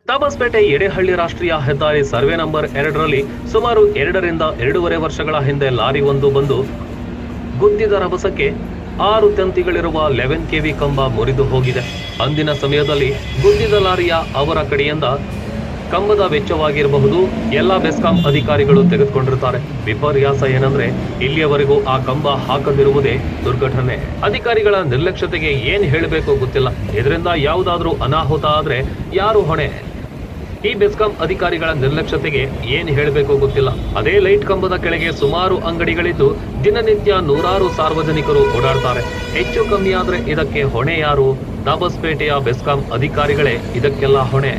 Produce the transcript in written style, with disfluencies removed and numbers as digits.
ದಾಬಸ್ಪೇಟೆ ಎಡೆಹಳ್ಳಿ ರಾಷ್ಟ್ರೀಯ ಹೆದ್ದಾರಿ survey number 2ರಲ್ಲಿ ಸುಮಾರು 2ರಿಂದ 2.5 ವರ್ಷಗಳ ಹಿಂದೆ ಲಾರಿ ಒಂದು ಬಂದು ಗುದ್ದಿದ ರಭಸಕ್ಕೆ 6 ತಂತಿಗಳಿರುವ 11 ಕೆವಿ ಕಂಬ ಮುರಿದು ಹೋಗಿದೆ. ಅಂದಿನ ಸಮಯದಲ್ಲಿ ಗುದ್ದಿದ ಲಾರಿಯ ಅವರ ಕಡೆಯಿಂದ ಕಂಬದ ವೆಚ್ಚವಾಗಿರಬಹುದು ಎಲ್ಲ ಬೆಸ್ಕಾಂ ಅಧಿಕಾರಿಗಳು ತೆಗೆದುಕೊಂಡಿರುತ್ತಾರೆ. ವಿಪರ್ಯಾಸ ಏನಂದ್ರೆ ಇಲ್ಲಿಯವರೆಗೂ ಆ ಕಂಬ ಹಾಕದಿರುವುದೇ ದುರ್ಘಟನೆ. ಅಧಿಕಾರಿಗಳ ನಿರ್ಲಕ್ಷ್ಯತೆಗೆ ಏನ್ ಹೇಳಬೇಕು ಗೊತ್ತಿಲ್ಲ. ಇದರಿಂದ ಯಾವುದಾದ್ರೂ ಅನಾಹುತ ಆದ್ರೆ ಯಾರು ಹೊಣೆ? ಈ ಬೆಸ್ಕಾಂ ಅಧಿಕಾರಿಗಳ ನಿರ್ಲಕ್ಷ್ಯತೆಗೆ ಏನ್ ಹೇಳಬೇಕು ಗೊತ್ತಿಲ್ಲ. ಅದೇ ಲೈಟ್ ಕಂಬದ ಕೆಳಗೆ ಸುಮಾರು ಅಂಗಡಿಗಳಿದ್ದು ದಿನನಿತ್ಯ ನೂರಾರು ಸಾರ್ವಜನಿಕರು ಓಡಾಡ್ತಾರೆ. ಹೆಚ್ಚು ಕಮ್ಮಿ ಆದ್ರೆ ಇದಕ್ಕೆ ಹೊಣೆ ಯಾರು? ದಾಬಸ್ಪೇಟೆಯ ಬೆಸ್ಕಾಂ ಅಧಿಕಾರಿಗಳೇ ಇದಕ್ಕೆಲ್ಲ ಹೊಣೆ.